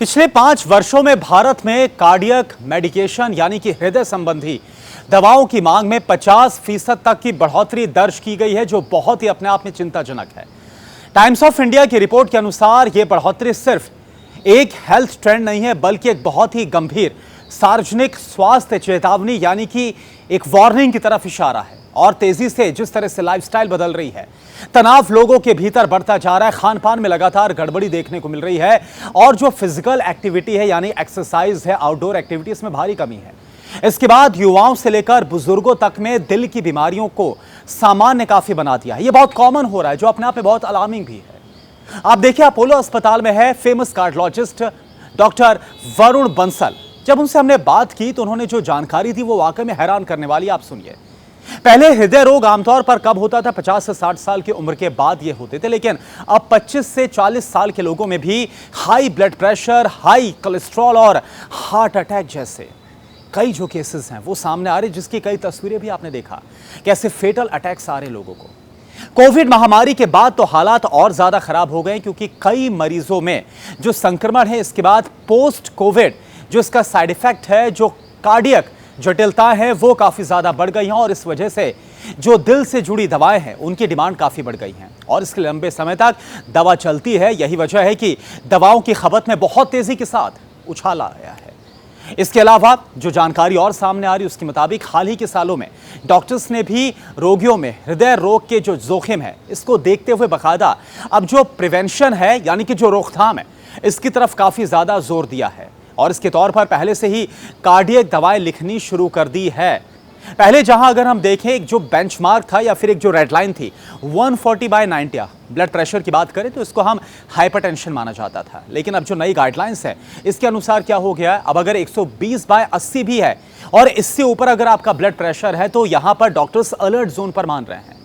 पिछले 5 वर्षों में भारत में कार्डियक मेडिकेशन यानी कि हृदय संबंधी दवाओं की मांग में 50% तक की बढ़ोतरी दर्ज की गई है, जो बहुत ही अपने आप में चिंताजनक है। टाइम्स ऑफ इंडिया की रिपोर्ट के अनुसार यह बढ़ोतरी सिर्फ एक हेल्थ ट्रेंड नहीं है, बल्कि एक बहुत ही गंभीर सार्वजनिक स्वास्थ्य चेतावनी यानी कि एक वार्निंग की तरफ इशारा है। और तेजी से जिस तरह से लाइफस्टाइल बदल रही है, तनाव लोगों के भीतर बढ़ता जा रहा है, खान पान में लगातार गड़बड़ी देखने को मिल रही है और जो फिजिकल एक्टिविटी है यानी एक्सरसाइज है, आउटडोर एक्टिविटी, इसमें भारी कमी है। इसके बाद युवाओं से लेकर बुजुर्गों तक में दिल की बीमारियों को सामान्य काफी बना दिया है। यह बहुत कॉमन हो रहा है, जो अपने आप में बहुत अलार्मिंग भी है। आप देखिए, अपोलो अस्पताल में है famous cardiologist doctor Varun Bansal. जब उनसे हमने बात की तो उन्होंने जो जानकारी दी वो वाकई में हैरान करने वाली। आप सुनिए। पहले हृदय रोग आमतौर पर कब होता था? 50 से 60 साल की उम्र के बाद ये होते थे, लेकिन अब 25 से 40 साल के लोगों में भी high blood pressure, high cholesterol और हार्ट अटैक जैसे कई जो केसेस हैं वो सामने आ रहे, जिसकी कई तस्वीरें भी आपने देखा कैसे फेटल अटैक्स आ रहे लोगों को। कोविड महामारी के बाद तो हालात और ज्यादा खराब हो गए, क्योंकि कई मरीजों में जो संक्रमण है, इसके बाद पोस्ट कोविड जो इसका साइड इफेक्ट है, जो कार्डियक जटिलताएं हैं, वो काफी ज्यादा बढ़ गई हैं और इस वजह से जो दिल से जुड़ी दवाएं हैं उनकी डिमांड काफी बढ़ गई हैं और इसके लंबे समय तक दवा चलती है। यही वजह है कि दवाओं की खपत में बहुत तेजी के साथ उछाल आया है। इसके अलावा जो जानकारी और सामने आ रही है उसके मुताबिक हाल ही के सालों में डॉक्टर्स ने भी रोगियों में हृदय रोग के जो जोखिम है, इसको देखते हुए बाकायदा अब जो प्रिवेंशन है यानी कि जो रोकथाम है, इसकी तरफ काफी ज्यादा जोर दिया है और इसके तौर पर पहले से ही कार्डियक दवाएं लिखनी शुरू कर दी है। पहले जहां अगर हम देखें एक जो बेंचमार्क था या फिर एक जो रेड लाइन थी 140/90 ब्लड प्रेशर की बात करें तो इसको हम हाइपरटेंशन माना जाता था, लेकिन अब जो नई गाइडलाइंस है इसके अनुसार क्या हो गया है, अब अगर 120/80 भी है और इससे ऊपर अगर आपका ब्लड प्रेशर है तो यहां पर डॉक्टर्स अलर्ट जोन पर मान रहे हैं,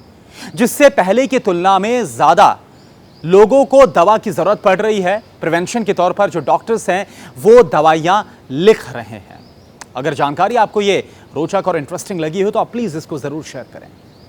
जिससे पहले की तुलना में ज्यादा लोगों को दवा की जरूरत पड़ रही है। प्रिवेंशन के तौर पर जो डॉक्टर्स हैं वो दवाइयां लिख रहे हैं। अगर जानकारी आपको ये रोचक और इंटरेस्टिंग लगी हो तो आप प्लीज इसको जरूर शेयर करें।